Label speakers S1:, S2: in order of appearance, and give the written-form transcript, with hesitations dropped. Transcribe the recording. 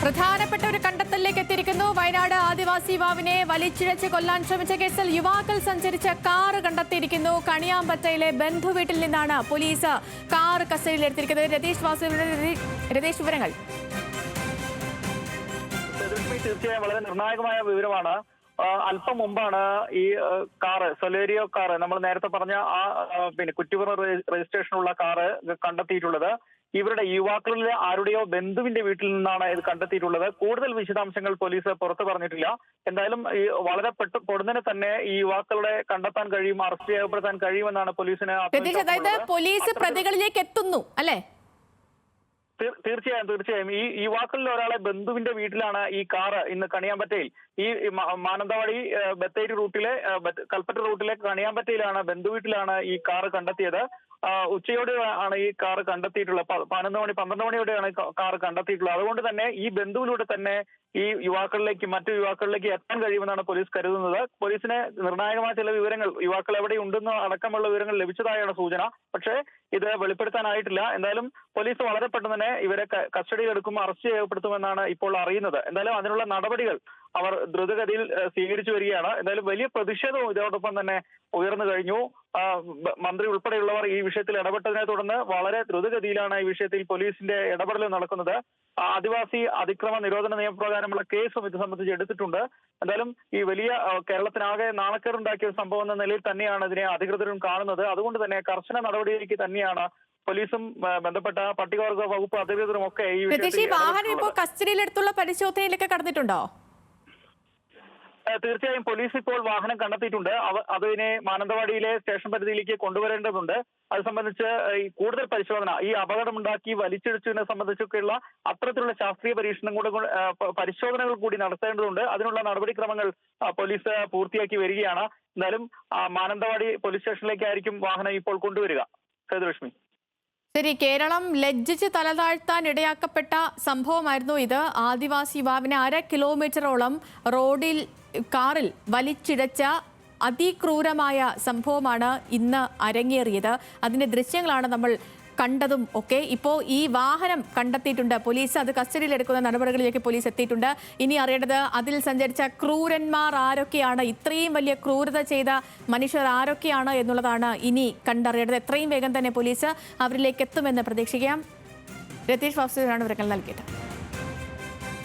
S1: പ്രധാനപ്പെട്ട ഒരു കണ്ടെത്തലിലേക്ക് എത്തിയിരിക്കുന്നു. വയനാട് ആദിവാസി യുവാവിനെ വലിച്ചിഴച്ച് കൊല്ലാൻ ശ്രമിച്ച കേസിൽ യുവാക്കൾ സഞ്ചരിച്ച കാർ കണ്ടെത്തിയിരിക്കുന്നു. കണിയാമ്പറ്റയിലെ ബന്ധുവീട്ടിൽ നിന്നാണ് പോലീസ് കാർ കസ്റ്റഡിയിലെടുത്തിരിക്കുന്നത്. രതീഷ് വിവരങ്ങൾ.
S2: തീർച്ചയായും വളരെ നിർണായകമായ വിവരമാണ്. അല്പം മുമ്പാണ് ഈ കാറ് സൊലേരിയോ കാറ് നമ്മൾ നേരത്തെ പറഞ്ഞ കുറ്റിപ്പുറം രജിസ്ട്രേഷനുള്ള കാറ് കണ്ടെത്തിയിട്ടുള്ളത്. ഇവരുടെ യുവാക്കളിലെ ആരുടെയോ ബന്ധുവിന്റെ വീട്ടിൽ നിന്നാണ് ഇത് കണ്ടെത്തിയിട്ടുള്ളത്. കൂടുതൽ വിശദാംശങ്ങൾ പോലീസ് പുറത്തു പറഞ്ഞിട്ടില്ല. എന്തായാലും ഈ വളരെ പൊടുന്നനെ തന്നെ ഈ യുവാക്കളുടെ കണ്ടെത്താൻ കഴിയും, അറസ്റ്റ് രേഖപ്പെടുത്താൻ കഴിയുമെന്നാണ് പോലീസിന്.
S1: അതായത് പോലീസ് പ്രതികളിലേക്ക് എത്തുന്നു അല്ലേ?
S2: തീർച്ചയായും ഈ യുവാക്കളിൽ ഒരാളെ ബന്ധുവിന്റെ വീട്ടിലാണ് ഈ കാറ് ഇന്ന് കണിയാമ്പറ്റയിൽ ഈ മാനന്തവാടി ബത്തേരി റൂട്ടിലെ കൽപ്പറ്റ റൂട്ടിലെ കണിയാമ്പറ്റയിലാണ് ബന്ധുവീട്ടിലാണ് ഈ കാറ് കണ്ടെത്തിയത്. ഉച്ചയോടെ ആണ് ഈ കാറ് കണ്ടെത്തിയിട്ടുള്ളത്. 12 മണിയോടെയാണ് കാറ് കണ്ടെത്തിയിട്ടുള്ളത്. അതുകൊണ്ട് തന്നെ ഈ ബന്ധുവിലൂടെ തന്നെ ഈ മറ്റു യുവാക്കളിലേക്ക് എത്താൻ കഴിയുമെന്നാണ് പോലീസ് കരുതുന്നത്. പോലീസിന് നിർണായകമായ ചില വിവരങ്ങൾ യുവാക്കൾ എവിടെയുണ്ടെന്ന് അടക്കമുള്ള വിവരങ്ങൾ ലഭിച്ചതായാണ് സൂചന. പക്ഷേ ഇത് വെളിപ്പെടുത്താനായിട്ടില്ല. എന്തായാലും പോലീസ് വളരെ പെട്ടെന്ന് തന്നെ ഇവരെ കസ്റ്റഡിയിലെടുക്കും, അറസ്റ്റ് ചെയ്യപ്പെടുത്തുമെന്നാണ് ഇപ്പോൾ അറിയുന്നത്. എന്തായാലും അതിനുള്ള നടപടികൾ അവർ ദ്രുതഗതിയിൽ സ്വീകരിച്ചു വരികയാണ്. എന്തായാലും വലിയ പ്രതിഷേധവും ഇതോടൊപ്പം തന്നെ ഉയർന്നു കഴിഞ്ഞു. മന്ത്രി ഉൾപ്പെടെയുള്ളവർ ഈ വിഷയത്തിൽ ഇടപെട്ടതിനെ തുടർന്ന് വളരെ ദ്രുതഗതിയിലാണ് ഈ വിഷയത്തിൽ പോലീസിന്റെ ഇടപെടൽ നടക്കുന്നത്. ആദിവാസി അതിക്രമ നിരോധന നിയമപ്രകാരമുള്ള കേസും ഇത് സംബന്ധിച്ച് എടുത്തിട്ടുണ്ട്. എന്തായാലും ഈ വലിയ കേരളത്തിനാകെ നാണക്കേടുണ്ടാക്കിയ ഒരു സംഭവം എന്ന നിലയിൽ തന്നെയാണ് ഇതിനെ അധികൃതരും കാണുന്നത്. അതുകൊണ്ട് തന്നെ കർശന നടപടിയിലേക്ക് തന്നെയാണ് പോലീസും ബന്ധപ്പെട്ട പട്ടികവർഗ വകുപ്പ് അധികൃതരും ഒക്കെ ഈ വിഷയത്തിൽ.
S1: വാഹനം ഇപ്പോൾ കസ്റ്റഡിയിലെടുത്തുള്ള പരിശോധനയിലേക്ക് കടന്നിട്ടുണ്ടോ?
S2: തീർച്ചയായും പോലീസ് ഇപ്പോൾ വാഹനം കണ്ടെത്തിയിട്ടുണ്ട്. അതിനെ മാനന്തവാടിയിലെ സ്റ്റേഷൻ പരിധിയിലേക്ക് കൊണ്ടുവരേണ്ടതുണ്ട്. അത് സംബന്ധിച്ച് കൂടുതൽ പരിശോധന, ഈ അപകടമുണ്ടാക്കി വലിച്ചിഴച്ചതിനെ സംബന്ധിച്ചൊക്കെയുള്ള അത്തരത്തിലുള്ള ശാസ്ത്രീയ പരിശോധനകൾ കൂടി നടത്തേണ്ടതുണ്ട്. അതിനുള്ള നടപടിക്രമങ്ങൾ പോലീസ് പൂർത്തിയാക്കി വരികയാണ്. എന്തായാലും മാനന്തവാടി പോലീസ് സ്റ്റേഷനിലേക്കായിരിക്കും വാഹനം ഇപ്പോൾ കൊണ്ടുവരിക. സേതുലക്ഷ്മി.
S1: ശരി, കേരളം ലജ്ജിച്ച് തലതാഴ്ത്താൻ ഇടയാക്കപ്പെട്ട സംഭവമായിരുന്നു ഇത്. ആദിവാസി യുവാവിനെ 1/2 കിലോമീറ്ററോളം കാറിൽ വലിച്ചിഴച്ച അതിക്രൂരമായ സംഭവമാണ് ഇന്ന് അരങ്ങേറിയത്. അതിന്റെ ദൃശ്യങ്ങളാണ് നമ്മൾ കണ്ടതും ഒക്കെ. ഇപ്പോൾ ഈ വാഹനം കണ്ടെത്തിയിട്ടുണ്ട്. പോലീസ് അത് കസ്റ്റഡിയിലെടുക്കുന്ന നടപടികളിലേക്ക് പോലീസ് എത്തിയിട്ടുണ്ട്. ഇനി അറിയേണ്ടത് അതിൽ സഞ്ചരിച്ച ക്രൂരന്മാർ ആരൊക്കെയാണ്, ഇത്രയും വലിയ ക്രൂരത ചെയ്ത മനുഷ്യർ ആരൊക്കെയാണ് എന്നുള്ളതാണ് ഇനി കണ്ടറിയേണ്ടത്. എത്രയും വേഗം തന്നെ പോലീസ് അവരിലേക്ക് എത്തുമെന്ന് പ്രതീക്ഷിക്കാം. രതീഷ് വാസുദേവനാണ് വിവരങ്ങൾ നൽകിയത്.